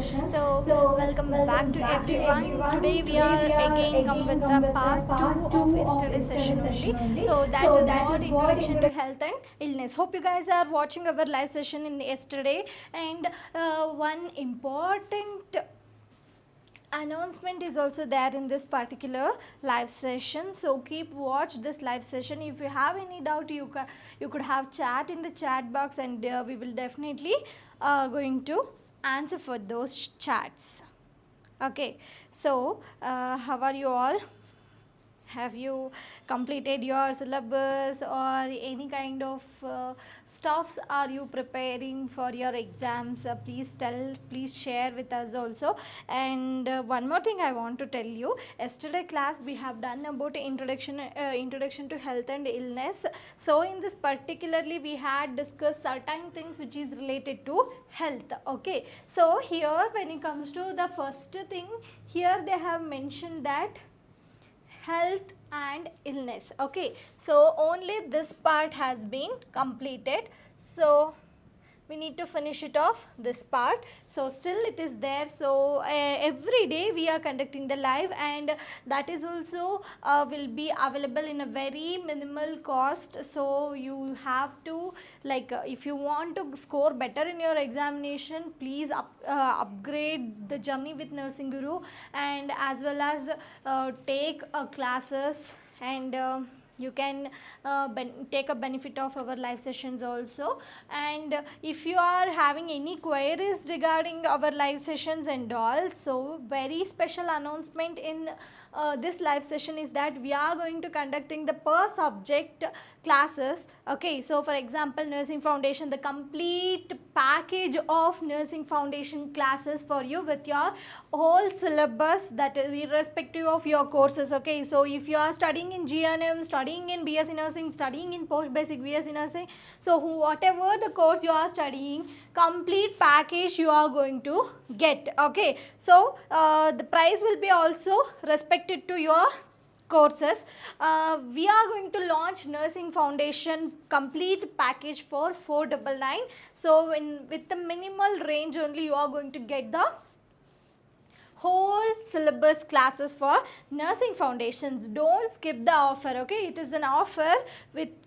So welcome back to everyone. Today we are again come with the part 2 of yesterday's session only. So that is what introduction to health and illness. Hope you guys are watching our live session in yesterday, and one important announcement is also there in this particular live session, so keep watch this live session. If you have any doubt, you could have chat in the chat box, and we will definitely going to answer for those chats. Okay, so how are you all? Have you completed your syllabus or any kind of stuffs are you preparing for your exams? Please share with us also. And one more thing I want to tell you, yesterday class we have done about introduction to health and illness. So in this particularly we had discussed certain things which is related to health. Okay, so here when it comes to the first thing, here they have mentioned that health and illness. Okay, so only this part has been completed, so we need to finish it off this part. So still it is there, so every day we are conducting the live, and that is also will be available in a very minimal cost. So you have to if you want to score better in your examination, please upgrade the journey with Nursing Guru, and as well as take classes, and you can take a benefit of our live sessions also. And if you are having any queries regarding our live sessions and all, so very special announcement in this live session is that we are going to conducting the per subject classes. Okay, so for example, Nursing Foundation, the complete package of Nursing Foundation classes for you with your whole syllabus, that is irrespective of your courses. Okay, so if you are studying in GNM, studying in BSc Nursing, studying in post basic BSc Nursing, so whatever the course you are studying, complete package you are going to get. Okay, so the price will be also respected to your courses. We are going to launch Nursing Foundation complete package for 499. So with the minimal range only you are going to get the whole syllabus classes for Nursing Foundations. Don't skip the offer. Okay, it is an offer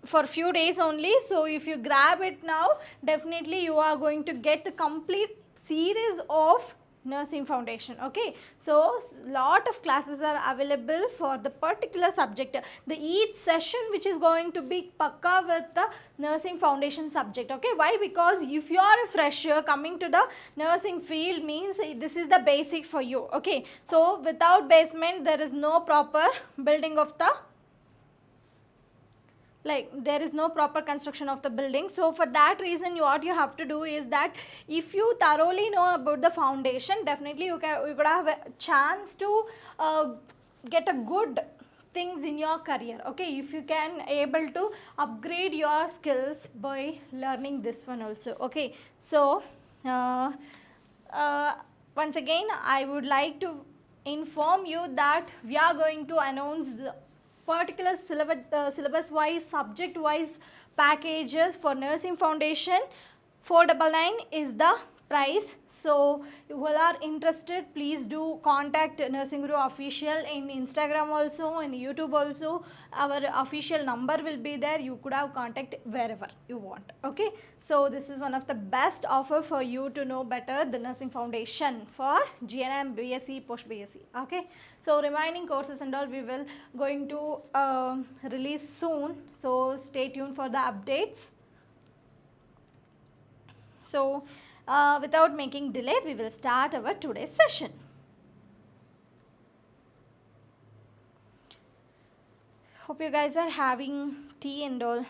for few days only, so if you grab it now, definitely you are going to get the complete series of Nursing Foundation. Okay, so lot of classes are available for the particular subject. The each session which is going to be pakka with the Nursing Foundation subject. Okay, why? Because if you are a fresher coming to the nursing field, means this is the basic for you. Okay, so without basement there is no proper building of the, there is no proper construction of the building. So for that reason, what you have to do is that if you thoroughly know about the foundation, definitely you could have a chance to get a good things in your career. Okay, if you can able to upgrade your skills by learning this one also. Okay, so once again I would like to inform you that we are going to announce the particular syllabus wise, subject wise packages for Nursing Foundation. 499 is the price. So if you are interested, please do contact Nursing Guru official in Instagram also, in YouTube also. Our official number will be there. You could have contact wherever you want. Okay, so this is one of the best offer for you to know better the Nursing Foundation for GNM, BSc, post BSc. Okay, so remaining courses and all we will going to release soon, so stay tuned for the updates. So without making delay, we will start our today's session. Hope you guys are having tea and all.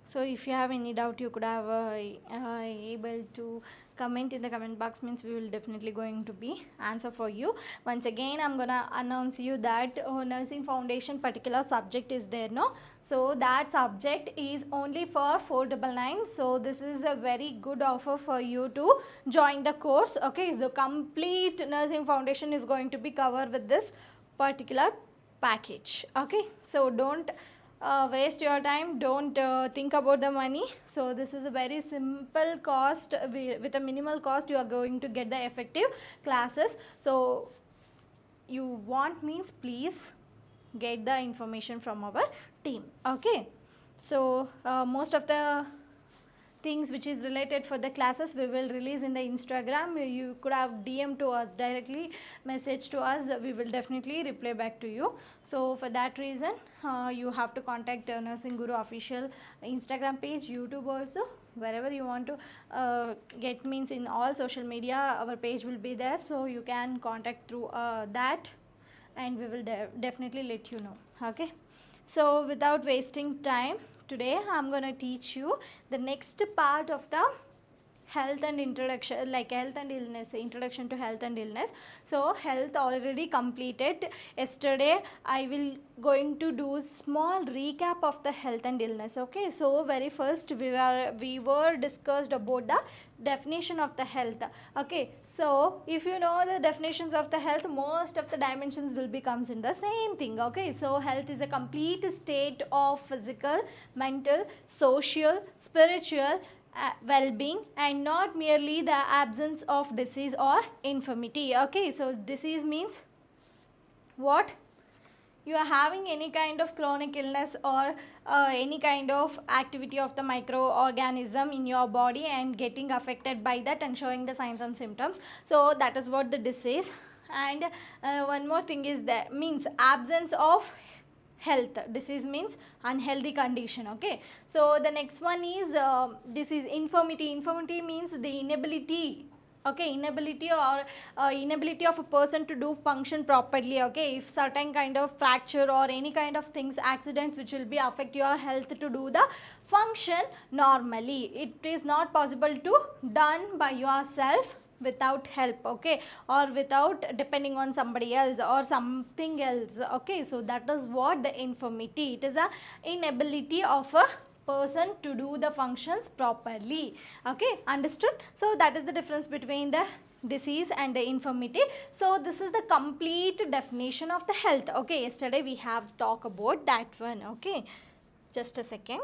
So if you have any doubt, you could have able to comment in the comment box, means we will definitely going to be answer for you. Once again, I'm gonna announce you that Nursing Foundation particular subject is there, no? So that subject is only for 499. So this is a very good offer for you to join the course. Okay, the complete Nursing Foundation is going to be covered with this particular package. Okay, so don't waste your time, don't think about the money. So this is a very simple cost, with a minimal cost you are going to get the effective classes. So you want means please get the information from our team. Okay, so most of the things which is related for the classes we will release in the Instagram. You could have DM to us directly, message to us, we will definitely reply back to you. So for that reason you have to contact Nursing Guru official Instagram page, YouTube also, wherever you want to get, means in all social media our page will be there, so you can contact through that, and we will definitely let you know. Okay, so without wasting time, today I'm going to teach you the next part of the health and introduction, like health and illness, introduction to health and illness. So health already completed yesterday. I will going to do small recap of the health and illness. Okay, so very first we were discussed about the definition of the health. Okay, so if you know the definitions of the health, most of the dimensions will becomes in the same thing. Okay, so health is a complete state of physical, mental, social, spiritual well-being, and not merely the absence of disease or infirmity. Okay, so disease means what? You are having any kind of chronic illness or any kind of activity of the microorganism in your body and getting affected by that and showing the signs and symptoms. So that is what the disease. And one more thing is that means absence of health. Disease means unhealthy condition. Okay, so the next one is disease infirmity. Infirmity means the inability. Okay, inability or inability of a person to do function properly. Okay, if certain kind of fracture or any kind of things, accidents which will be affect your health to do the function normally, it is not possible to done by yourself without help. Okay, or without depending on somebody else or something else. Okay, so that is what the infirmity, it is a inability of a person to do the functions properly. Okay, understood? So that is the difference between the disease and the infirmity. So this is the complete definition of the health. Okay, yesterday we have talked about that one. Okay, just a second.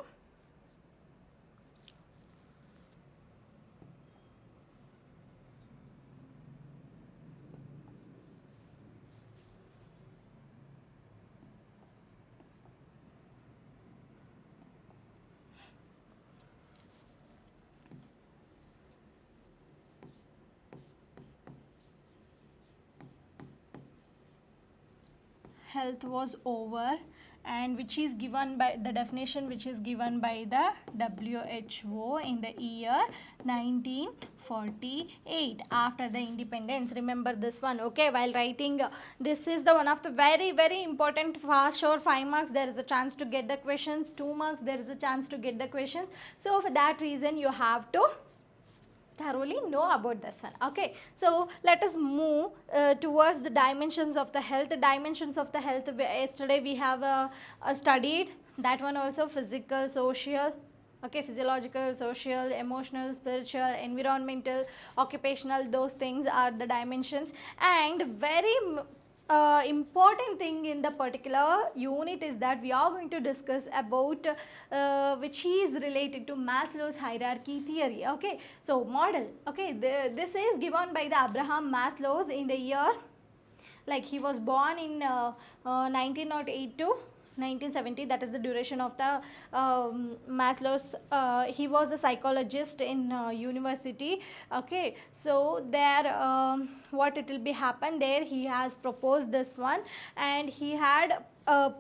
Health was over, and which is given by the definition which is given by the WHO in the year 1948 after the independence. Remember this one. Okay, while writing this is the one of the very important, for sure 5 marks there is a chance to get the questions, 2 marks there is a chance to get the questions. So for that reason you have to thoroughly know about this one. Okay, so let us move towards the dimensions of the health. The dimensions of the health, yesterday we have studied that one also, physical, social, okay, physiological, social, emotional, spiritual, environmental, occupational, those things are the dimensions. And very important thing in the particular unit is that we are going to discuss about which is related to Maslow's hierarchy theory. Okay, so model. Okay, this is given by the Abraham Maslow in the year, like he was born in 1908 to 1970, that is the duration of the Maslow's. He was a psychologist in university. Okay, so there what it will be happen there, he has proposed this one, and he had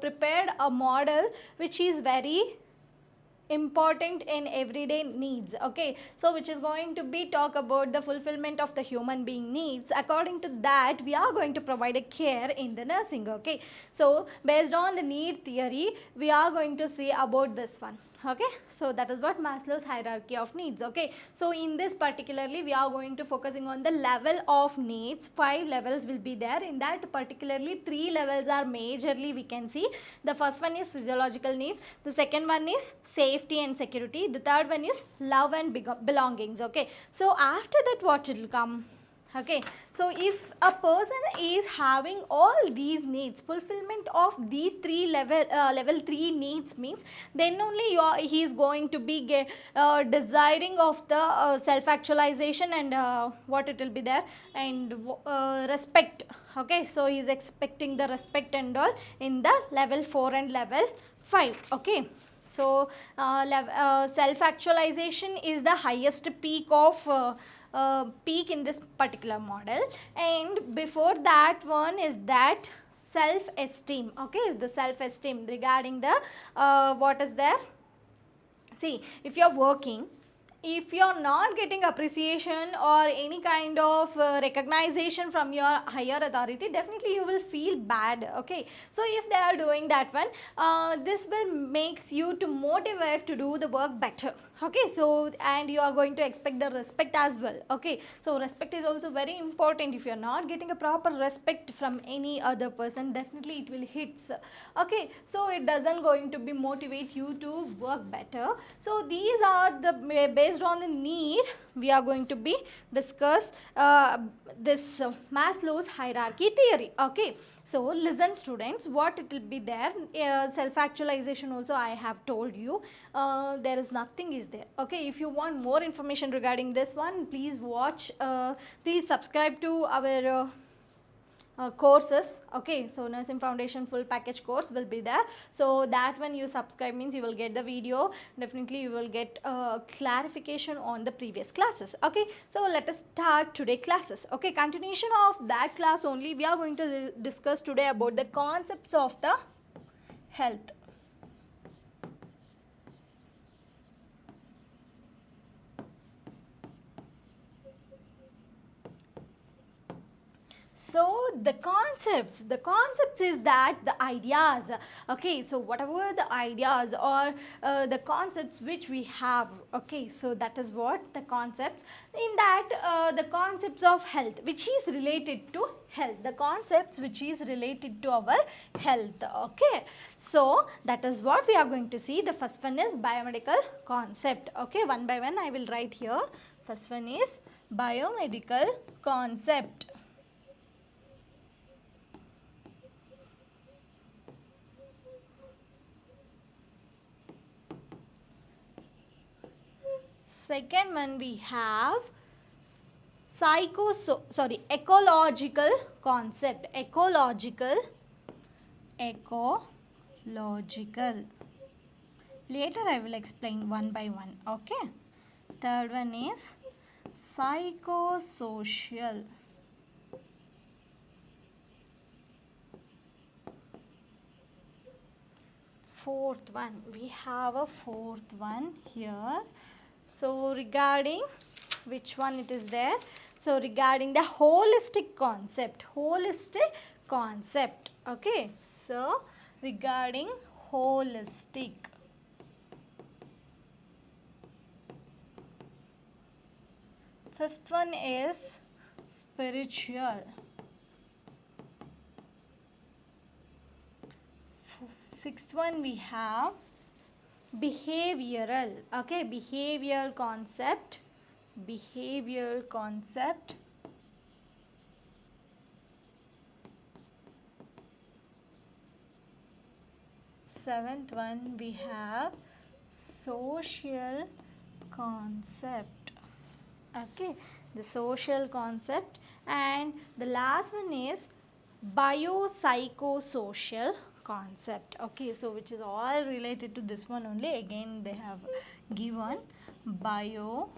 prepared a model which is very important in everyday needs. Okay, so which is going to be talk about the fulfillment of the human being needs. According to that, we are going to provide a care in the nursing. Okay, so based on the need theory, we are going to see about this one. Okay, so that is what Maslow's hierarchy of needs. Okay, so in this particularly we are going to focusing on the level of needs. 5 levels will be there. In that particularly 3 levels are majorly we can see. The first one is physiological needs, the second one is safety and security, the third one is love and belongings. Okay, so after that what will come? Okay, so if a person is having all these needs, fulfillment of these three level 3 needs means, then only he is going to be desiring of the self actualization and what it will be there, and respect. Okay, so he is expecting the respect and all in the level 4 and level 5. Okay, so self actualization is the highest peak of peak in this particular model, and before that one is that self esteem. Okay, the self esteem regarding the what is there. See, if you are working, if you are not getting appreciation or any kind of recognition from your higher authority, definitely you will feel bad. Okay, so if they are doing that one, this will makes you to motivate to do the work better. Okay, so and you are going to expect the respect as well. Okay, so respect is also very important. If you are not getting a proper respect from any other person, definitely it will hits. Okay, so it doesn't going to be motivate you to work better. So these are the based on the need we are going to be discuss this Maslow's hierarchy theory. Okay, so listen students, what it will be there, self actualization also I have told you, there is nothing is there. Okay, if you want more information regarding this one, please watch, please subscribe to our courses. Okay, so nursing foundation full package course will be there, so that when you subscribe means you will get the video, definitely you will get clarification on the previous classes. Okay, so let us start today classes. Okay, continuation of that class only, we are going to discuss today about the concepts of the health. So the concepts is that the ideas. Okay, so whatever the ideas or the concepts which we have. Okay, so that is what the concepts, in that the concepts of health which is related to health, the concepts which is related to our health. Okay, so that is what we are going to see. The first one is biomedical concept. Okay, one by one I will write here. First one is biomedical concept. Second one we have ecological concept. Ecological. Later I will explain one by one. Okay. Third one is psychosocial. Fourth one, we have a fourth one here. So regarding which one it is there? So regarding the holistic concept. Okay, so regarding holistic. Fifth one is spiritual. Sixth one we have behavioral. Okay, behavioral concept. Seventh one we have social concept. Okay, the social concept. And the last one is biopsychosocial concept. Okay, so which is all related to this one only. Again they have given biopsycho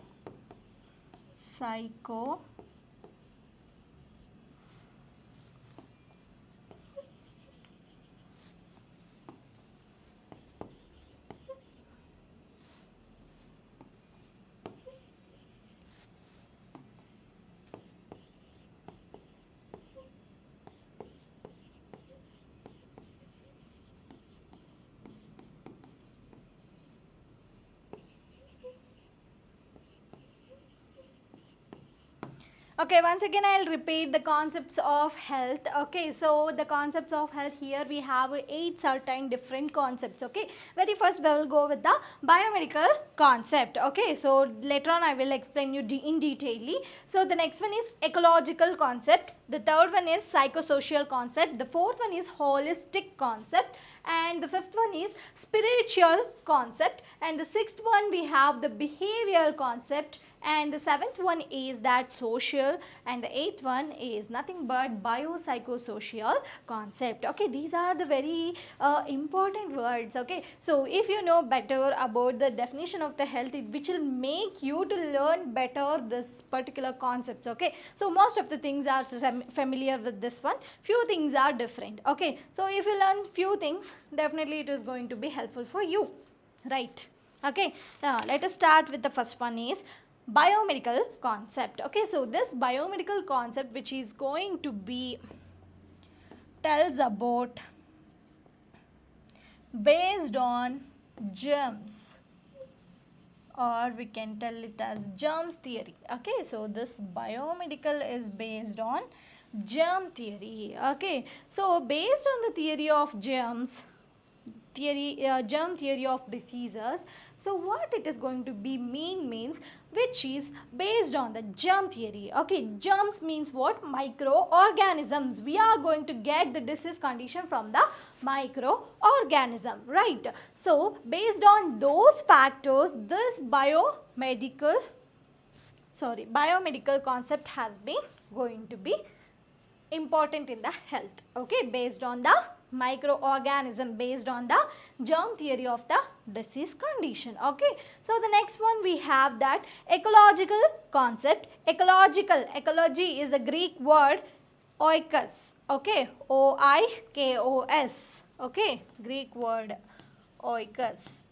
Okay, once again I'll repeat the concepts of health. Okay, so the concepts of health, here we have 8 certain different concepts. Okay, very first we will go with the biomedical concept. Okay, so later on I will explain you in detail. So the next one is ecological concept, the third one is psychosocial concept, the fourth one is holistic concept, and the fifth one is spiritual concept, and the sixth one we have the behavioral concept, and the seventh one is that social, and the eighth one is nothing but biopsychosocial concept. Okay, these are the very important words. Okay, so if you know better about the definition of the health, which will make you to learn better this particular concepts. Okay, so most of the things are familiar with this one, few things are different. Okay, so if you learn few things, definitely it is going to be helpful for you, right? Okay, now let us start with the first one is biomedical concept. Okay, so this biomedical concept, which is going to be tells about based on germs, or we can tell it as germs theory. Okay, so this biomedical is based on germ theory. Okay, so based on the theory of germs, germ theory of diseases. So what it is going to be means which is based on the germ theory. Okay, germs means what? Microorganisms. We are going to get the disease condition from the microorganism, right? So based on those factors, this biomedical concept has been going to be important in the health. Okay, based on the microorganism, based on the germ theory of the disease condition. Okay, so the next one we have that ecological concept. Ecology is a Greek word oikos. Okay, oikos. Okay, Greek word oikos.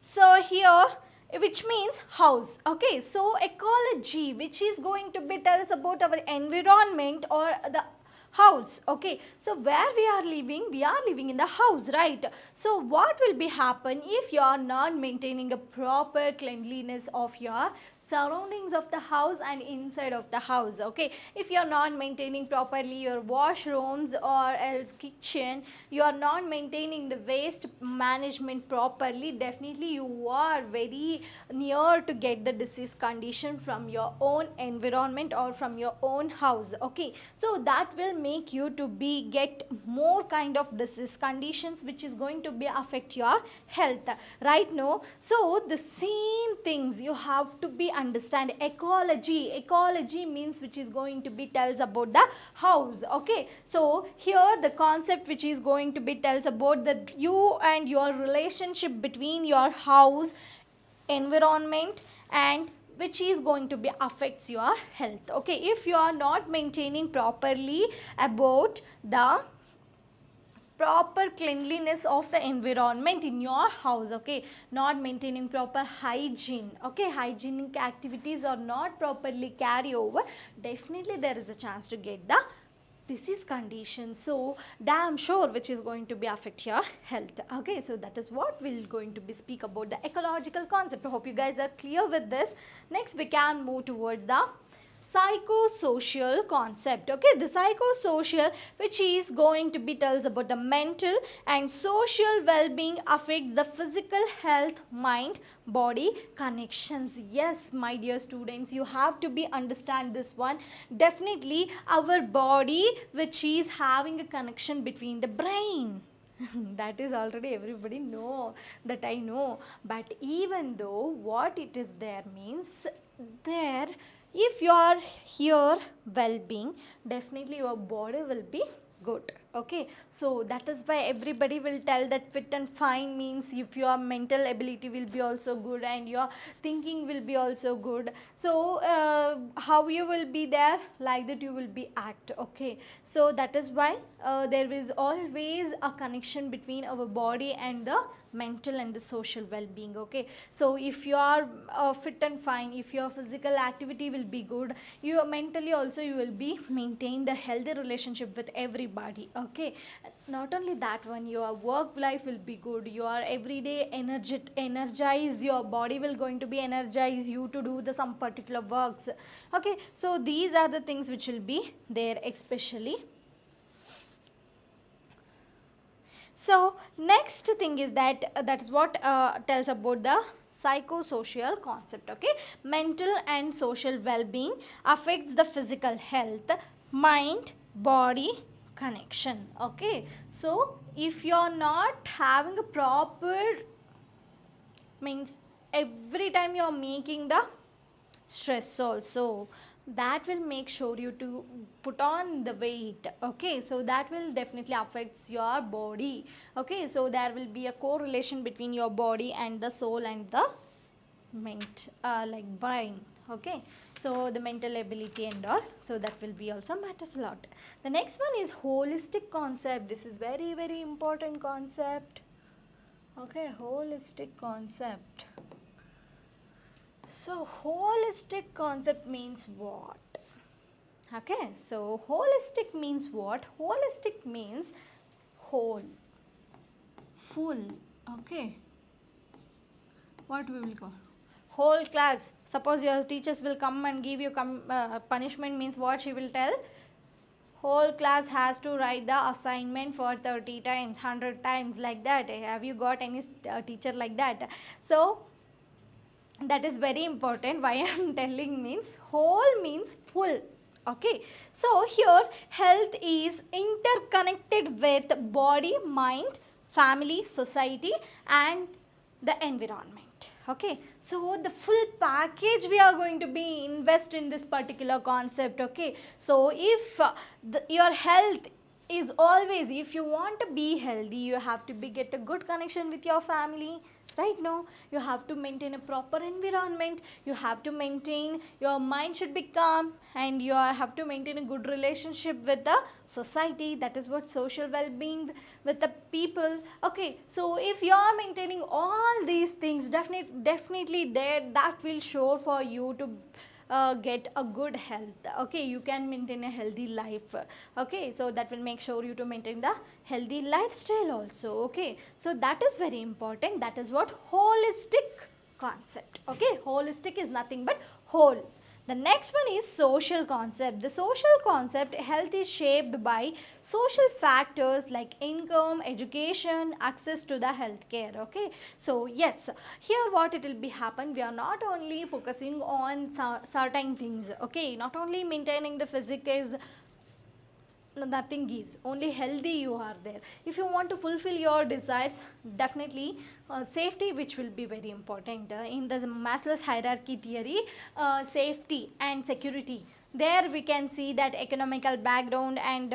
So here, which means house. Okay, so ecology, which is going to be tells about our environment or the house. Okay, so where we are living in the house, right? So what will be happen if you are not maintaining a proper cleanliness of your surroundings of the house and inside of the house? Okay, if you are not maintaining properly your washrooms or else kitchen, you are not maintaining the waste management properly, definitely you are very near to get the disease condition from your own environment or from your own house. Okay, so that will make you to be get more kind of disease conditions which is going to be affect your health, right? No, so the same things you have to be understand. Ecology means which is going to be tells about the house. Okay, so here the concept which is going to be tells about that you and your relationship between your house, environment, and which is going to be affects your health. Okay, if you are not maintaining properly about the proper cleanliness of the environment in your house, okay, not maintaining proper hygiene, okay, hygienic activities are not properly carry over, definitely there is a chance to get the disease condition. So damn sure which is going to be affect your health. Okay, so that is what we're going to be speak about the ecological concept. I hope you guys are clear with this. Next we can move towards the psychosocial concept. Okay, the psychosocial, which is going to be tells about the mental and social well-being affects the physical health, mind body connections. Yes, my dear students, you have to be understand this one. Definitely our body which is having a connection between the brain. That is already everybody know, that I know, but even though what it is there means there, if you are here well-being, definitely your body will be good. Okay, so that is why everybody will tell that fit and fine means if your mental ability will be also good and your thinking will be also good. So how you will be there, like that you will be act. Okay, so that is why there is always a connection between our body and the mental and the social well-being. Okay, so if you are fit and fine, if your physical activity will be good, you are mentally also you will be maintain the healthy relationship with everybody. Okay, not only that one, your work life will be good, your everyday energize, your body will going to be energize you to do the some particular works. Okay, so these are the things which will be there especially. So next thing is that that is what tells about the psychosocial concept. Okay, mental and social well-being affects the physical health, mind body connection. Okay, so if you are not having a proper, means every time you are making the stress also, that will make sure you to put on the weight. Okay, so that will definitely affects your body. Okay, so there will be a correlation between your body and the soul and the like brain. Okay, so the mental ability and all, so that will be also matters a lot. The next one is holistic concept. This is very very important concept. Okay, holistic concept. So holistic concept means what? Okay, so holistic means what? Holistic means whole, full. Okay, what we will call whole class. Suppose your teachers will come and give you punishment, means what she will tell? Whole class has to write the assignment for 30 times, 100 times, like that. Have you got any teacher like that? So that is very important. Why I am telling means whole means full. Okay, so here health is interconnected with body, mind, family, society and the environment. Okay, so the full package we are going to be invest in this particular concept. Okay, so if your health is always, if you want to be healthy, you have to be get a good connection with your family. Right now you have to maintain a proper environment, you have to maintain your mind should be calm, and you have to maintain a good relationship with the society. That is what social well-being with the people. Okay, so if you are maintaining all these things, definitely there that will show for you to get a good health. Okay, you can maintain a healthy life. Okay, so that will make sure you to maintain the healthy lifestyle also. Okay, so that is very important. That is what holistic concept. Okay, holistic is nothing but whole. The next one is social concept. The social concept, health is shaped by social factors like income, education, access to the healthcare. Okay, so yes, here what it will be happen, we are not only focusing on certain things. Okay, not only maintaining the physique is nothing gives, only healthy you are there. If you want to fulfill your desires, definitely safety, which will be very important. In the Maslow's hierarchy theory, safety and security, there we can see that economical background and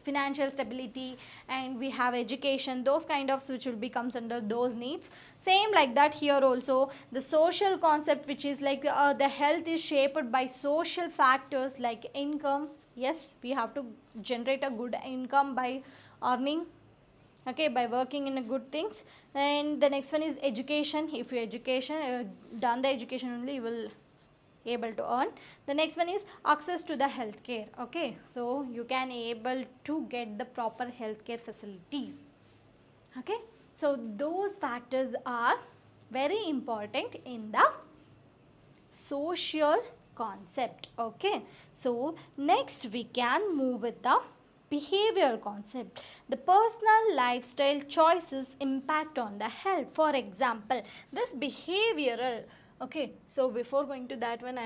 financial stability, and we have education, those kind of which will becomes under those needs. Same like that here also, the social concept, which is like the health is shaped by social factors like income. Yes, we have to generate a good income by earning. Okay, by working in a good things. And the next one is education. If you education done the education only, you will able to earn. The next one is access to the healthcare. Okay, so you can able to get the proper healthcare facilities. Okay, so those factors are very important in the social concept. Okay, so next we can move with the behavioral concept. The personal lifestyle choices impact on the health. For example, this behavioral. Okay, so before going to that one,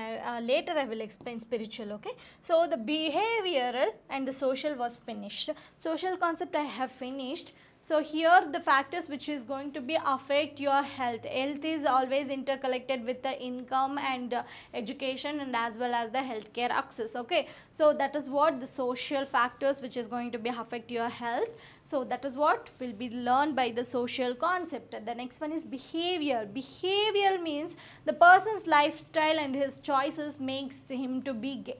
later I will explain spiritual. Okay, so the behavioral and the social was finished. Social concept I have finished. So here the factors which is going to be affect your health. Health is always interconnected with the income and education, and as well as the healthcare access. Okay, so that is what the social factors which is going to be affect your health. So that is what will be learned by the social concept. The next one is behavior. Behavior means the person's lifestyle and his choices makes him to be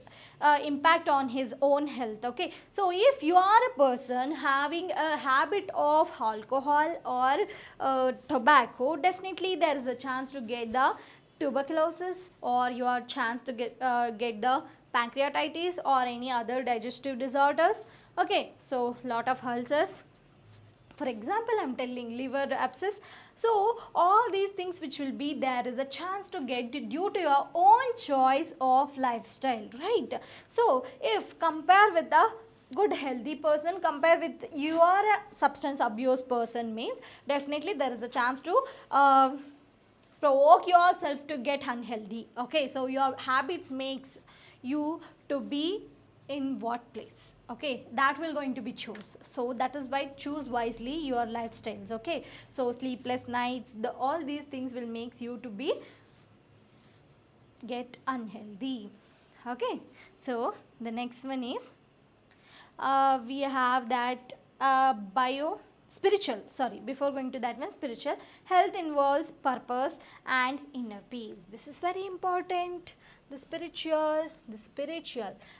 impact on his own health. Okay, so if you are a person having a habit of alcohol or tobacco, definitely there is a chance to get the tuberculosis, or your chance to get the pancreatitis or any other digestive disorders. Okay, so lot of ulcers, for example I'm telling liver abscess. So all these things which will be there is a chance to get due to your own choice of lifestyle, right? So if compare with the good healthy person, compare with you are a substance abuse person, means definitely there is a chance to provoke yourself to get unhealthy. Okay, so your habits makes you to be in what place. Okay, that will going to be choose. So that is why choose wisely your lifestyles. Okay, so sleepless nights, the all these things will makes you to be get unhealthy. Okay, so the next one is we have that bio spiritual, sorry, before going to that one, spiritual health involves purpose and inner peace. This is very important. The spiritual,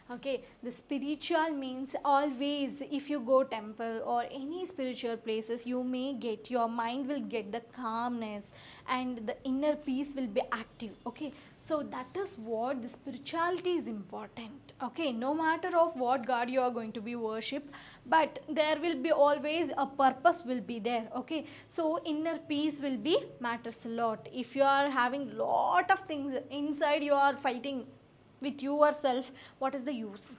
okay, the spiritual means always if you go temple or any spiritual places, you may get, your mind will get the calmness and the inner peace will be active. Okay, so that is what the spirituality is important. Okay, no matter of what god you are going to be worship, but there will be always a purpose will be there. Okay, so inner peace will be matters a lot. If you are having lot of things inside, you are fighting with yourself, what is the use?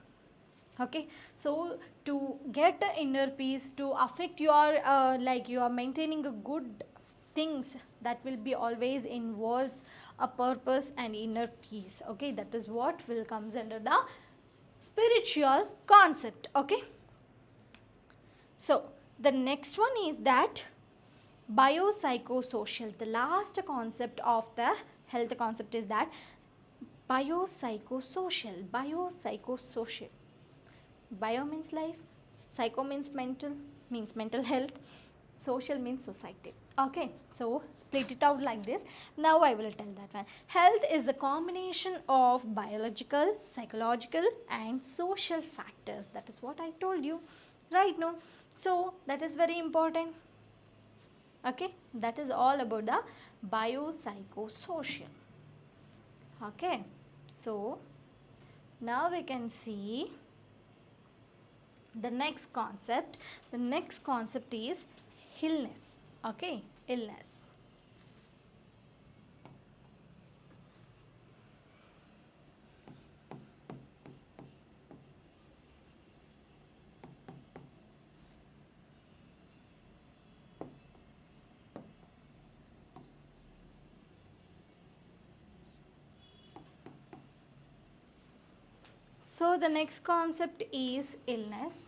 Okay, so to get the inner peace, to affect your like you are maintaining a good things, that will be always involves a purpose and inner peace. Okay, that is what will comes under the spiritual concept. Okay, so the next one is that biopsychosocial. The last concept of the health concept is that biopsychosocial. Bio means life, psycho means mental health, social means society. Okay, so split it out like this. Now I will tell that one. Health is a combination of biological, psychological and social factors. That is what I told you, right? No, so that is very important. Okay, that is all about the biopsychosocial. Okay, so now we can see the next concept is illness. Okay, illness. So the next concept is illness.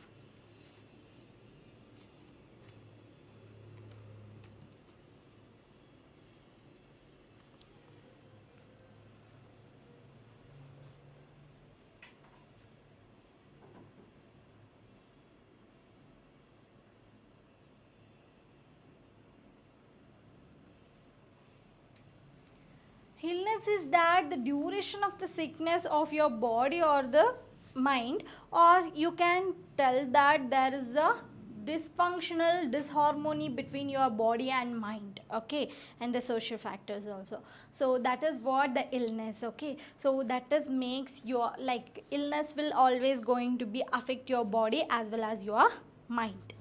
Illness is that the duration of the sickness of your body or the mind, or you can tell that there is a dysfunctional disharmony between your body and mind. Okay, and the social factors also. So that is what the illness. Okay, so that is makes your like illness will always going to be affect your body as well as your mind.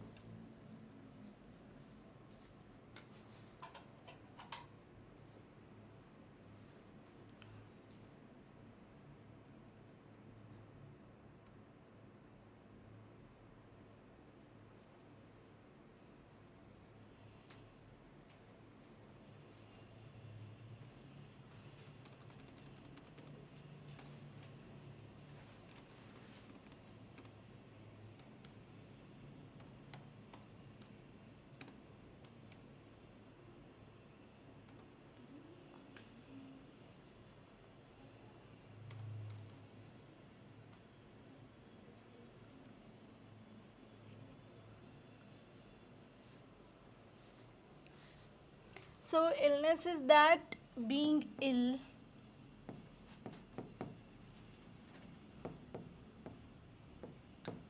So illness is that being ill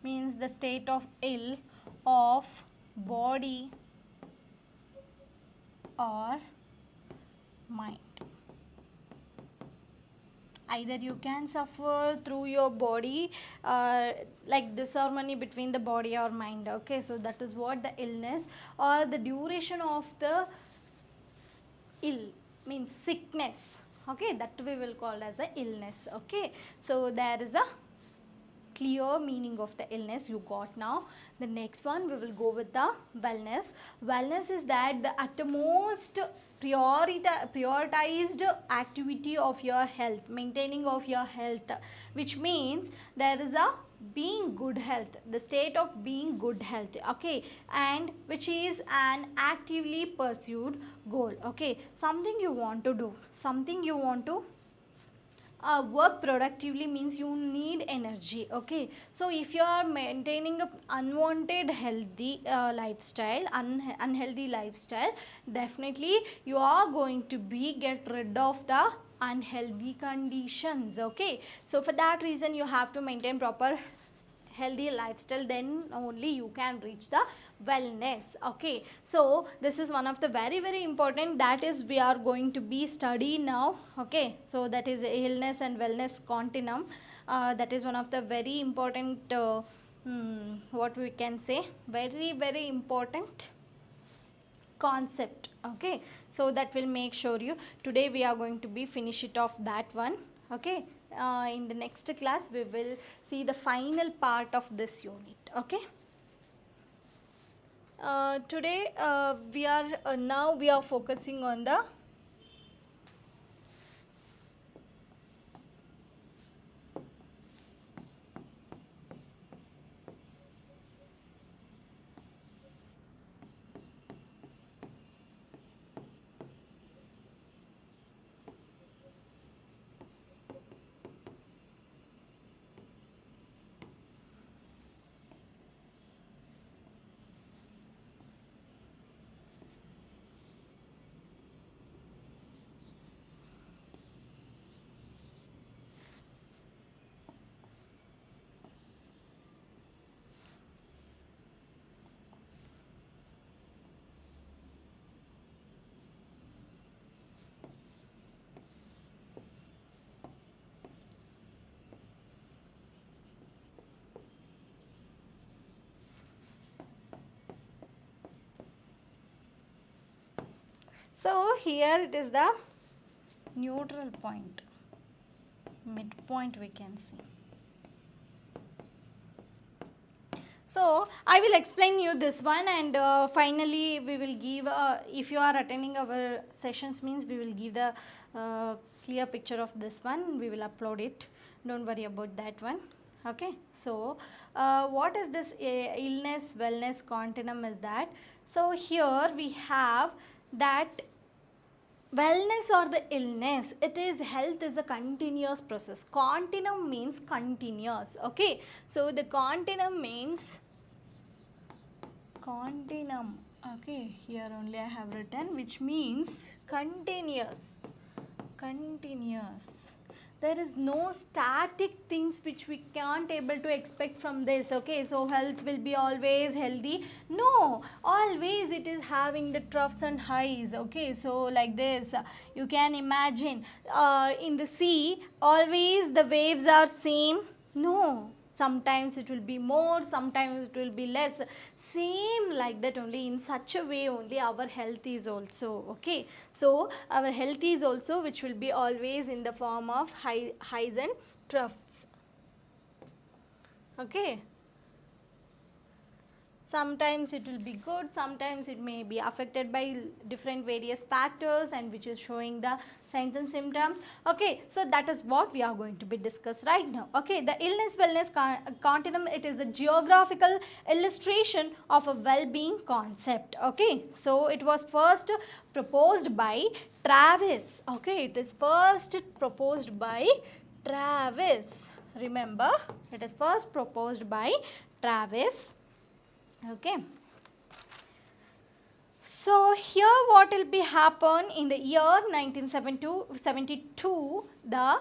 means the state of ill of body or mind. Either you can suffer through your body, like disharmony between the body or mind. Okay, so that is what the illness or the duration of the ill means sickness. Okay, that we will call as a illness. Okay, so there is a clear meaning of the illness you got now. The next one we will go with the wellness. Wellness is that the utmost prioritized activity of your health, maintaining of your health, which means there is a being good health, the state of being good health. Okay, and which is an actively pursued goal. Okay, something you want to do, something you want to work productively means you need energy. Okay, so if you are maintaining a unwanted healthy lifestyle, unhealthy lifestyle, definitely you are going to be get rid of the unhealthy conditions. Okay, so for that reason you have to maintain proper healthy lifestyle, then only you can reach the wellness. Okay, so this is one of the very important that is we are going to be study now. Okay, so that is illness and wellness continuum. That is one of the very important what we can say, very important concept. Okay, so that will make sure you today we are going to be finish it off that one. Okay, in the next class we will see the final part of this unit. Okay, today we are now we are focusing on the so here it is the neutral point, midpoint we can see. So I will explain you this one, and finally we will give if you are attending our sessions means we will give the clear picture of this one. We will upload it, don't worry about that one. Okay, so what is this illness wellness continuum is that? So here we have that wellness or the illness, it is health is a continuous process. Continuum means continuous. Okay, so the continuum means continuum. Okay, here only I have written, which means continuous. There is no static things which we can't able to expect from this. Okay, so health will be always healthy. No, always it is having the troughs and highs. Okay, so like this you can imagine in the sea always the waves are same. No, sometimes it will be more, sometimes it will be less, same like that only. In such a way only our health is also. Okay, so our health is also which will be always in the form of highs and troughs. Okay, sometimes it will be good, sometimes it may be affected by different various factors, and which is showing the signs and symptoms. Okay, so that is what we are going to be discussed right now. Okay, the illness wellness continuum, it is a geographical illustration of a well-being concept. Okay, so it was first proposed by Travis. Okay, it is first proposed by Travis. Remember, it is first proposed by Travis. Okay, so So here what will be happen in the year 1972, the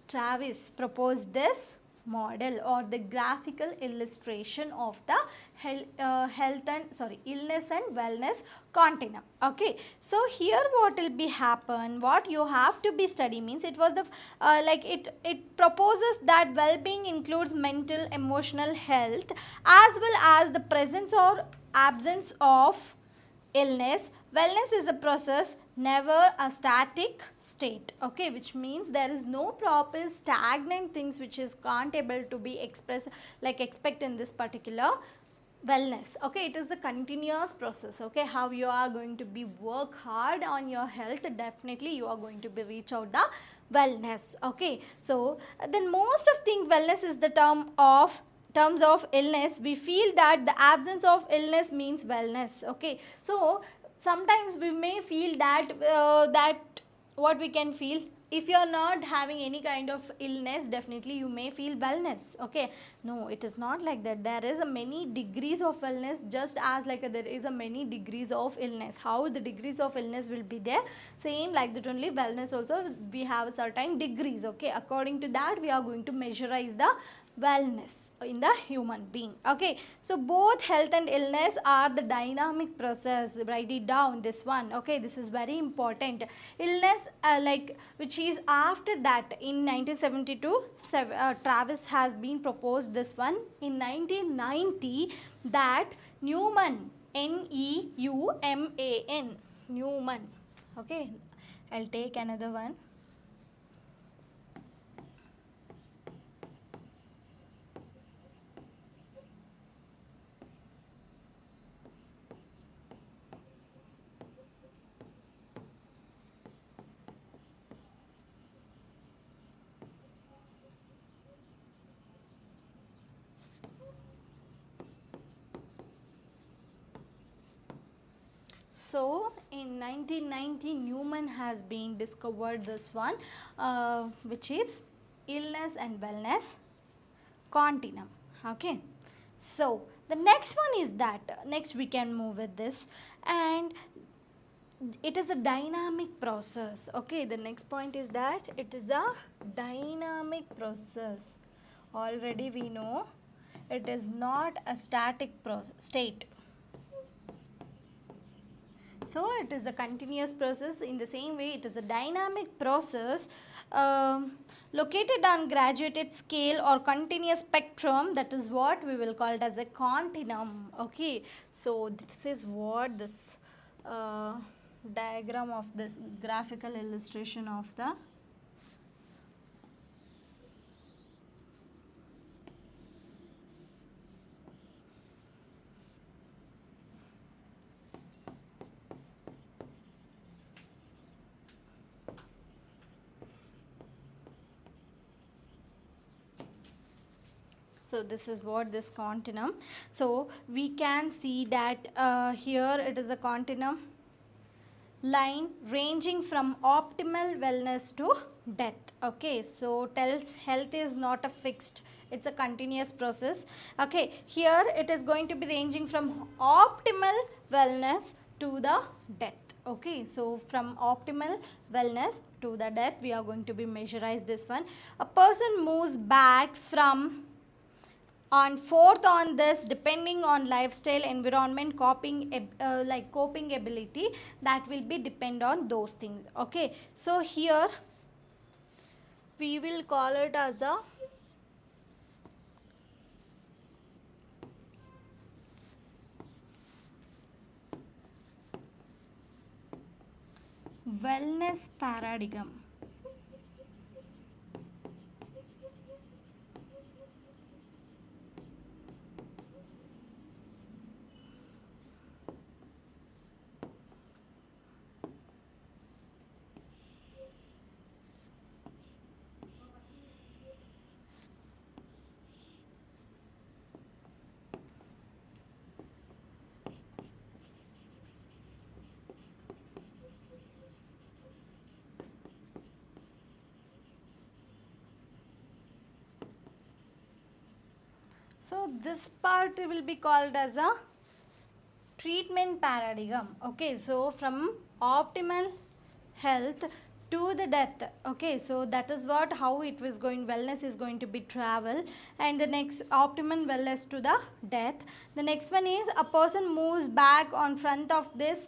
Travis proposed this model or the graphical illustration of the illness and wellness continuum. Okay, so here what will be happen, what you have to be study means, it was the it proposes that well-being includes mental, emotional health as well as the presence or absence of illness. Wellness is a process, never a static state. Okay, which means there is no proper stagnant things which is can't able to be expressed like expect in this particular wellness. Okay, it is a continuous process. Okay, how you are going to be work hard on your health, definitely you are going to be reach out the wellness. Okay, so then most of think wellness is the terms of illness. We feel that the absence of illness means wellness. Okay, so sometimes we may feel that what we can feel, if you are not having any kind of illness, definitely you may feel wellness. Okay, no, it is not like that. There is a many degrees of wellness, just as like there is a many degrees of illness. How the degrees of illness will be there, same like that only wellness also we have certain degrees. Okay, according to that we are going to measurize the wellness in the human being. Okay, so both health and illness are the dynamic process. Write it down, this one. Okay, this is very important. Illness which is after that in 1972, Travis has been proposed this one. In 1990, that Newman, Neuman, Newman. Okay, I'll take another one. So in 1990, Newman has been discovered this one, which is illness and wellness continuum. Okay, so the next one is that next we can move with this, and it is a dynamic process. Okay, the next point is that it is a dynamic process. Already we know it is not a static state. So it is a continuous process. In the same way, it is a dynamic process located on graduated scale or continuous spectrum. That is what we will call it as a continuum. Okay, so this is what this diagram of this graphical illustration of the so this is what this continuum. So we can see that here it is a continuum line ranging from optimal wellness to death. Okay, so tells health is not a fixed, it's a continuous process. Okay, here it is going to be ranging from optimal wellness to the death. Okay, so from optimal wellness to the death we are going to be measurize this one. A person moves back from on fourth on this depending on lifestyle, environment, coping ability, that will be depend on those things. Okay, so here we will call it as a wellness paradigm. So this part will be called as a treatment paradigm. Okay, so from optimal health to the death. Okay, so that is what how it was going, wellness is going to be travel, and the next optimum wellness to the death. The next one is a person moves back on front of this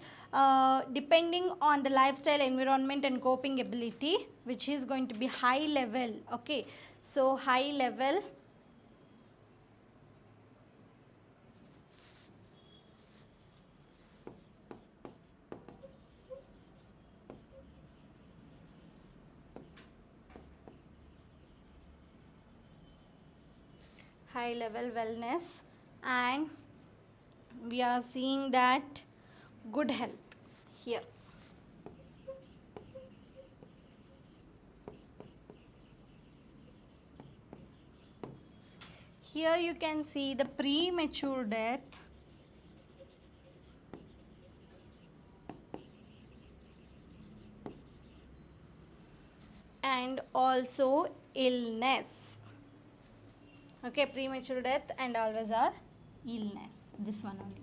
depending on the lifestyle, environment and coping ability, which is going to be high level. Okay, so high level wellness, and we are seeing that good health here. Here you can see the premature death and also illness. Okay, premature death and always are illness. This one only.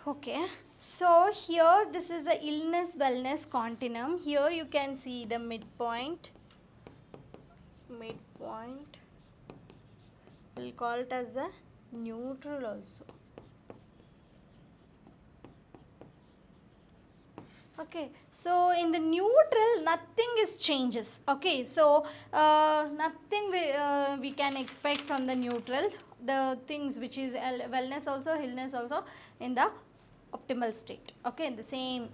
Okay, so here this is a illness wellness continuum. Here you can see the midpoint. We'll call it as a neutral also. Okay, so in the neutral nothing is changes. Okay, so nothing we can expect from the neutral. The things which is wellness also, illness also in the optimal state. Okay, the same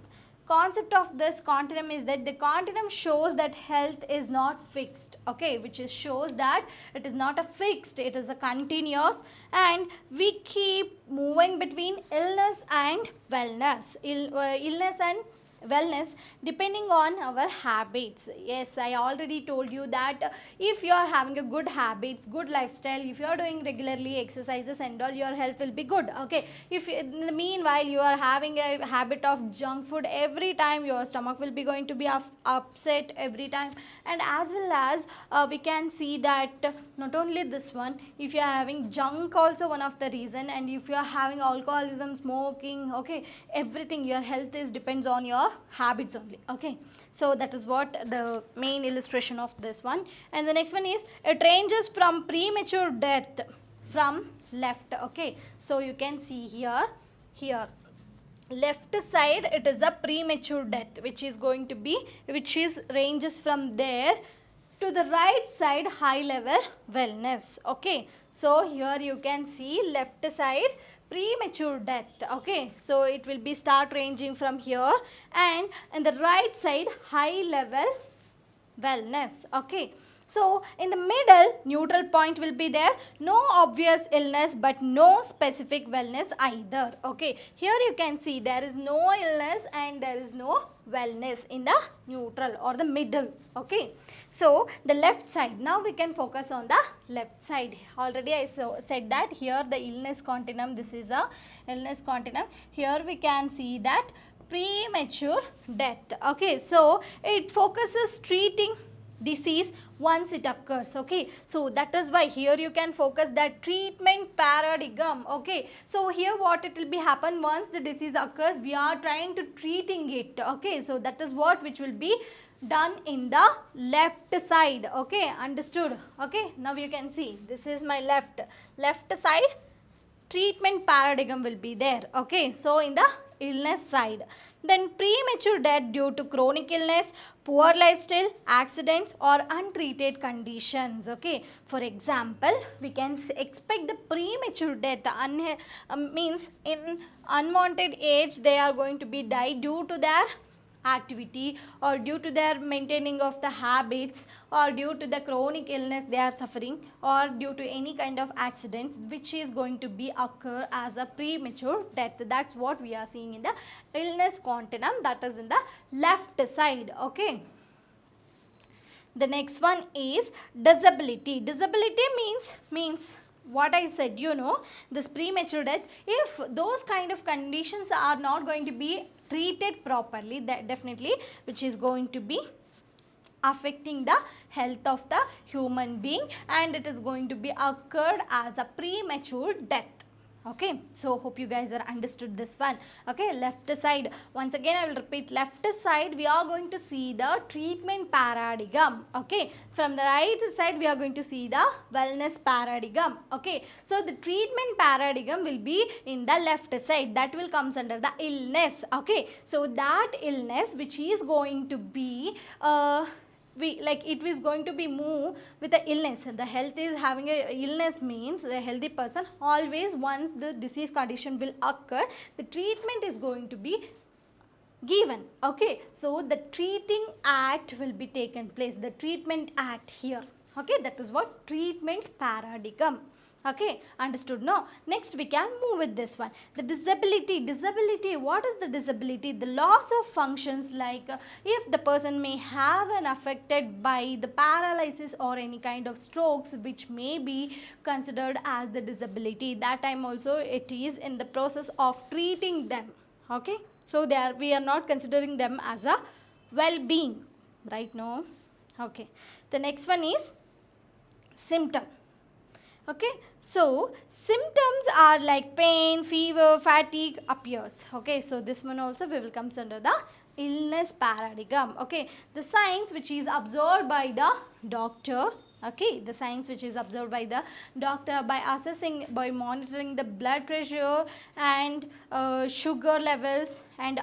concept of this continuum is that the continuum shows that health is not fixed. Okay, which is shows that it is not a fixed, it is a continuous, and we keep moving between illness and wellness, illness and wellness depending on our habits. Yes, I already told you that if you are having a good habits, good lifestyle, if you are doing regularly exercises and all, your health will be good. Okay, if in the meanwhile you are having a habit of junk food every time, your stomach will be going to be upset every time. And as well as we can see that not only this one, if you are having junk also one of the reason, and if you are having alcoholism, smoking, okay, everything, your health is depends on your habits only. Okay, so that is what the main illustration of this one. And the next one is it ranges from premature death from left. Okay, so you can see here left side it is a premature death, which is going to be, which is ranges from there to the right side high level wellness. Okay, so here you can see left side premature death. Okay, so it will be start ranging from here, and in the right side high level wellness. Okay, so in the middle neutral point will be there, no obvious illness but no specific wellness either. Okay, here you can see there is no illness and there is no wellness in the neutral or the middle. Okay, so the left side, now we can focus on the left side. Already I said that here the illness continuum, this is a illness continuum. Here we can see that premature death. Okay, so it focuses treating disease once it occurs. Okay, so that is why here you can focus that treatment paradigm. Okay, so here what it will be happen, once the disease occurs we are trying to treating it. Okay, so that is what which will be done in the left side. Okay, understood? Okay, now you can see this is my left side, treatment paradigm will be there. Okay, so in the illness side, then premature death due to chronic illness, poor lifestyle, accidents or untreated conditions. Okay, for example we can expect the premature death means in unwanted age they are going to be die due to their activity or due to their maintaining of the habits or due to the chronic illness they are suffering or due to any kind of accidents which is going to be occur as a premature death. That's what we are seeing in the illness continuum, that is in the left side. Okay, the next one is disability. Disability means what I said, you know, this premature death, if those kind of conditions are not going to be treated properly, that definitely which is going to be affecting the health of the human being, and it is going to be occurred as a premature death. Okay, so hope you guys are understood this one. Okay, left side, once again I will repeat, left side we are going to see the treatment paradigm. Okay, from the right side we are going to see the wellness paradigm. Okay, so the treatment paradigm will be in the left side, that will comes under the illness. Okay, so that illness which is going to be it is going to be move with the illness. The health is having a illness means the healthy person always, once the disease condition will occur, the treatment is going to be given. Okay, so the treating act will be taken place, the treatment act here. Okay, that is what treatment paradigm. Okay, understood? No. Next we can move with this one. The disability. Disability, what is the disability? The loss of functions, like if the person may have an affected by the paralysis or any kind of strokes which may be considered as the disability. That time also it is in the process of treating them. Okay, so we are not considering them as a well-being, right? No. Okay, the next one is symptom. Okay, so symptoms are like pain, fever, fatigue appears. Okay, so this one also we will come under the illness paradigm. Okay, the signs which is observed by the doctor. Okay, the signs which is observed by the doctor by assessing, by monitoring the blood pressure and sugar levels and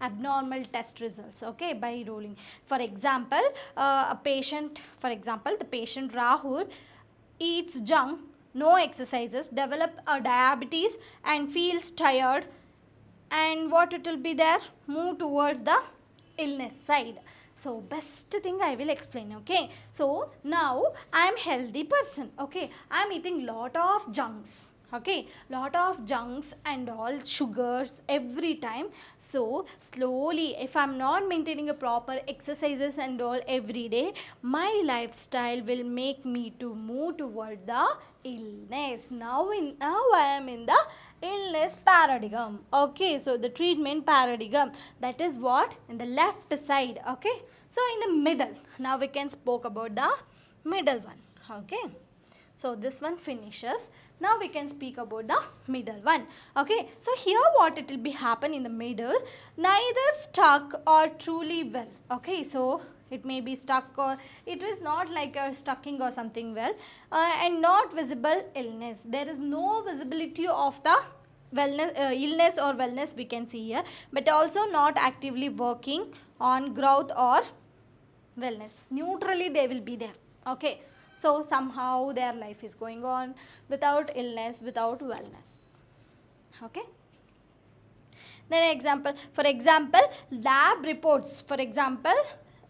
abnormal test results. Okay, by rolling. For example, the patient Rahul eats junk, no exercises, develop a diabetes and feels tired, and what it will be there, move towards the illness side. So best thing I will explain. Okay, so now I am healthy person. Okay, I am eating lot of junks. Okay, lot of junks and all sugars every time. So slowly, if I am not maintaining a proper exercises and all every day, my lifestyle will make me to move towards the illness. Now I am in the illness paradigm. Okay, so the treatment paradigm, that is what in the left side. Okay, so in the middle, now we can spoke about the middle one. Okay, so this one finishes. Now we can speak about the middle one. Okay, so here what it will be happen in the middle, neither stuck or truly well. Okay, so it may be stuck or it is not like a stucking or something well, and not visible illness. There is no visibility of the wellness, illness or wellness we can see here, but also not actively working on growth or wellness. Neutrally they will be there. Okay, so somehow their life is going on without illness, without wellness. Okay. Then for example, lab reports. For example,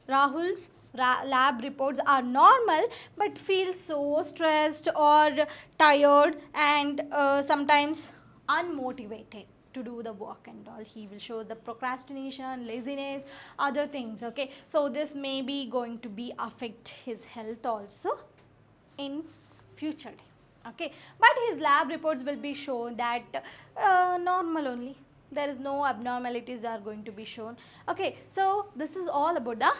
Rahul's lab reports are normal but feels so stressed or tired and sometimes unmotivated to do the work and all. He will show the procrastination, laziness, other things. Okay, so this may be going to be affect his health also in future days. Okay, but his lab reports will be shown that normal only, there is no abnormalities that are going to be shown. Okay, so this is all about the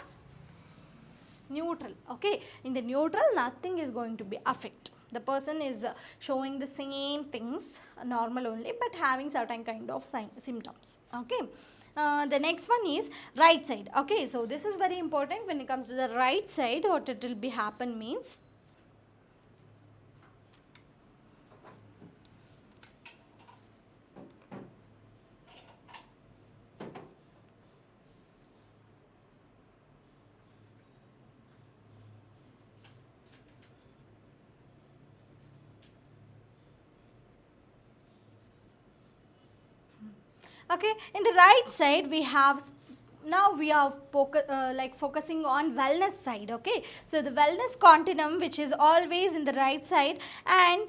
neutral. Okay, in the neutral nothing is going to be affect. The person is showing the same things, normal only, but having certain kind of symptoms. Okay, the next one is right side. Okay, so this is very important when it comes to the right side. What it will be happen means, okay, in the right side we have, now we are focusing on wellness side. Okay, so the wellness continuum which is always in the right side, and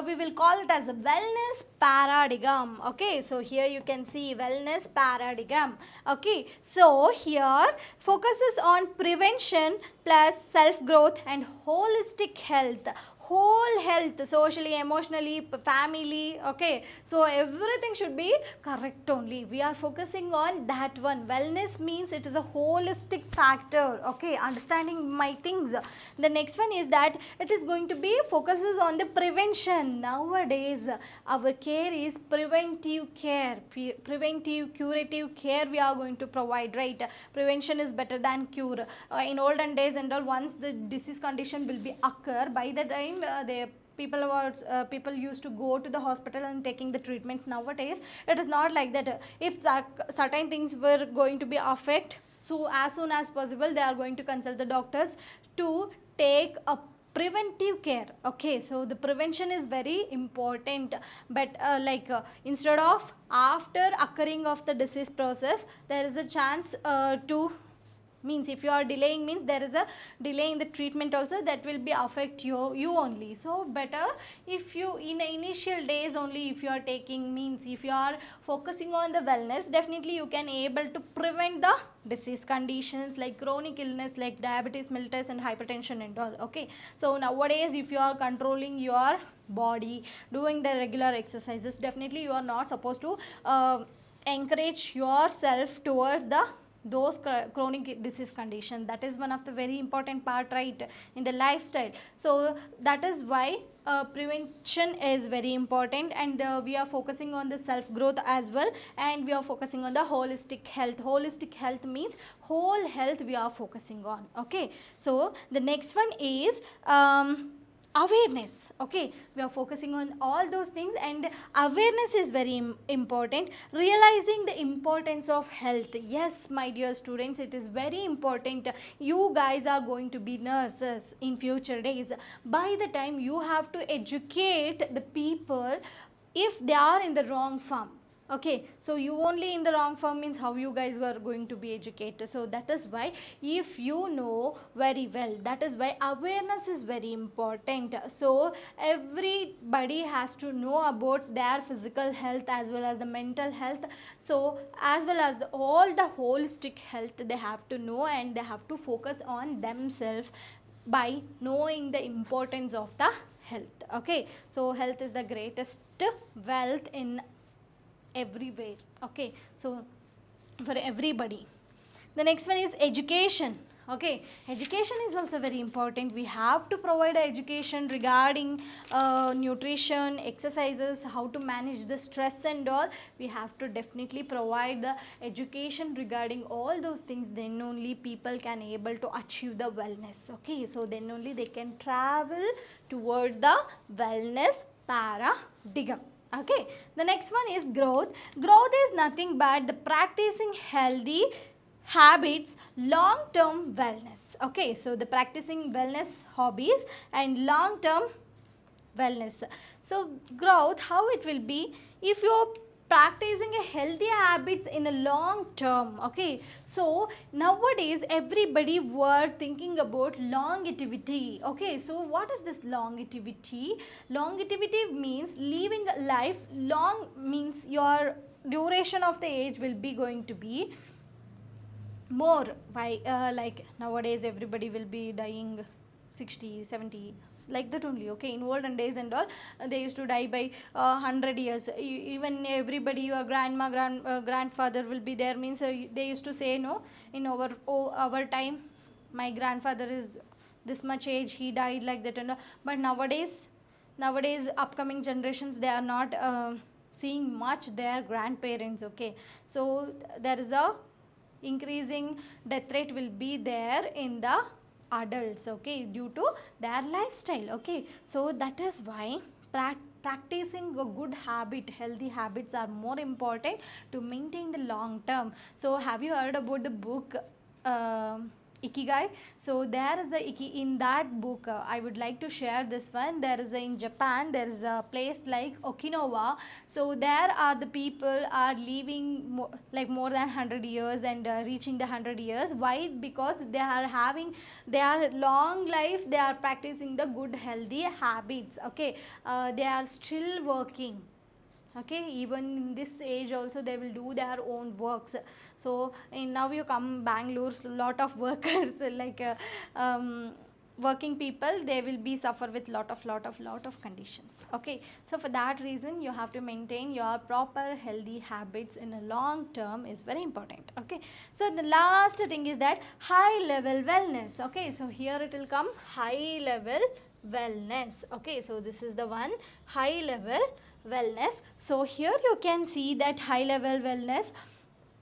we will call it as a wellness paradigm. Okay, so here you can see wellness paradigm. Okay, so here focuses on prevention plus self growth and holistic health. whole health, socially, emotionally, family, okay. So everything should be correct only. We are focusing on that one. Wellness means it is a holistic factor, okay, understanding my things. The next one is that it is going to be focuses on the prevention. Nowadays our care is preventive care, preventive curative care we are going to provide, right? Prevention is better than cure. In olden days and all, once the disease condition will be occur, by the time people used to go to the hospital and taking the treatments. Nowadays it is not like that. If certain things were going to be affect, so as soon as possible they are going to consult the doctors to take a preventive care, okay. So the prevention is very important, but instead of after occurring of the disease process, there is a chance to, means if you are delaying, means there is a delay in the treatment also, that will be affect you only. So better if you in the initial days only, if you are taking, means if you are focusing on the wellness, definitely you can able to prevent the disease conditions like chronic illness like diabetes mellitus and hypertension and all, okay. So nowadays if you are controlling your body, doing the regular exercises, definitely you are not supposed to encourage yourself towards the those chronic disease condition. That is one of the very important part, right, in the lifestyle. So that is why prevention is very important, and we are focusing on the self growth as well, and we are focusing on the holistic health. Holistic health means whole health we are focusing on, okay. So the next one is awareness, okay. We are focusing on all those things, and awareness is very important. Realizing the importance of health, yes my dear students, it is very important. You guys are going to be nurses in future days. By the time you have to educate the people if they are in the wrong form, okay. So you only in the wrong form, means how you guys are going to be educated. So that is why, if you know very well, that is why awareness is very important. So everybody has to know about their physical health as well as the mental health, so as well as all the holistic health they have to know, and they have to focus on themselves by knowing the importance of the health, okay. So health is the greatest wealth in everywhere, okay. So for everybody. The next one is education, okay. Education is also very important. We have to provide education regarding nutrition, exercises, how to manage the stress and all. We have to definitely provide the education regarding all those things. Then only people can able to achieve the wellness, okay. So then only they can travel towards the wellness paradigm, okay. The next one is growth. Growth is nothing but the practicing healthy habits, long term wellness, okay. So the practicing wellness hobbies and long term wellness. So growth, how it will be, if you are practicing a healthy habits in a long term, okay. So nowadays everybody were thinking about longevity, okay. So what is this longevity? Longevity means living a life long, means your duration of the age will be going to be more by like nowadays everybody will be dying 60, 70, like that only, okay. In olden days and all, they used to die by 100 years. Even everybody, your grandma, grandfather will be there, means they used to say, no, in our time my grandfather is this much age, he died, like that and all. But nowadays upcoming generations, they are not seeing much their grandparents, okay. So there is a increasing death rate will be there in the adults, okay, due to their lifestyle, okay. So that is why practicing a good habit, healthy habits are more important to maintain the long term. So have you heard about the book Ikigai? So there is a in that book, I would like to share this one. There is in Japan, there is a place like Okinawa. So there are the people are living like more than 100 years and reaching the 100 years. Why? Because they are having their long life, they are practicing the good healthy habits, okay. They are still working, okay. Even in this age also they will do their own works. So now you come Bangalore, lot of workers like working people, they will be suffer with lot of conditions. Okay, so for that reason you have to maintain your proper healthy habits in a long term is very important. Okay, so the last thing is that high level wellness. Okay, so here it will come high level wellness. Okay, so this is the one, high level wellness. So here you can see that high level wellness: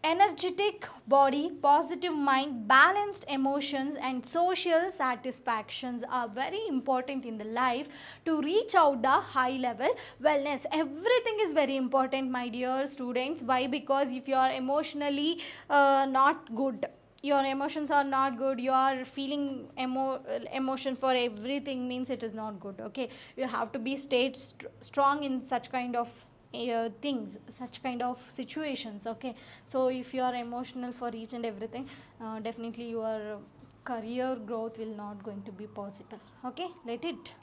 energetic body, positive mind, balanced emotions, and social satisfactions are very important in the life to reach out the high level wellness. Everything is very important, my dear students. Why? Because if you are emotionally not good, your emotions are not good, you are feeling emotion for everything, means it is not good. Okay, you have to be stayed strong in such kind of things, such kind of situations. Okay, so if you are emotional for each and everything, definitely your career growth will not going to be possible. Okay, let it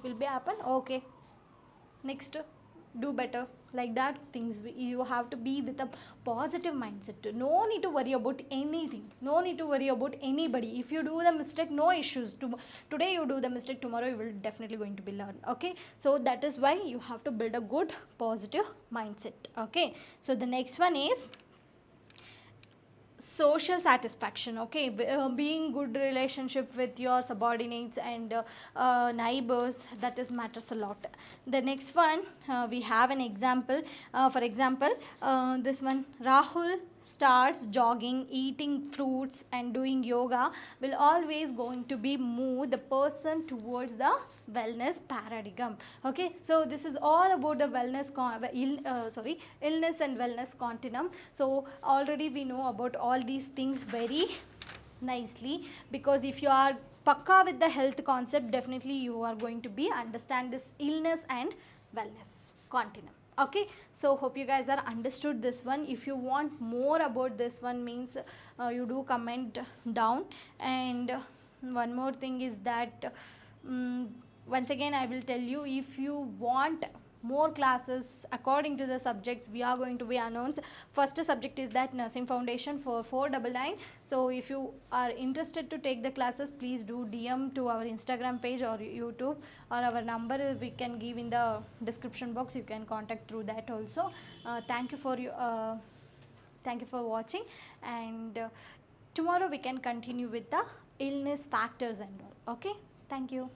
will be happen. Okay, next, do better, like that things. You have to be with a positive mindset. No need to worry about anything, no need to worry about anybody. If you do the mistake, no issues. Today you do the mistake, tomorrow you will definitely going to be learn. Okay, so that is why you have to build a good positive mindset. Okay, so the next one is social satisfaction. Okay, being good relationship with your subordinates and neighbors, that is matters a lot. The next one, we have an example. For example, this one, Rahul starts jogging, eating fruits and doing yoga will always going to be move the person towards the wellness paradigm. Okay, so this is all about the wellness illness and wellness continuum. So already we know about all these things very nicely, because if you are pakka with the health concept, definitely you are going to be understand this illness and wellness continuum. Okay, so hope you guys are understood this one. If you want more about this one, means you do comment down. And one more thing is that once again I will tell you, if you want more classes according to the subjects, we are going to be announced. First subject is that nursing foundation for 499. So if you are interested to take the classes, please do DM to our Instagram page or YouTube, or our number we can give in the description box. You can contact through that also. Thank you for watching, and tomorrow we can continue with the illness factors and all. Okay, thank you.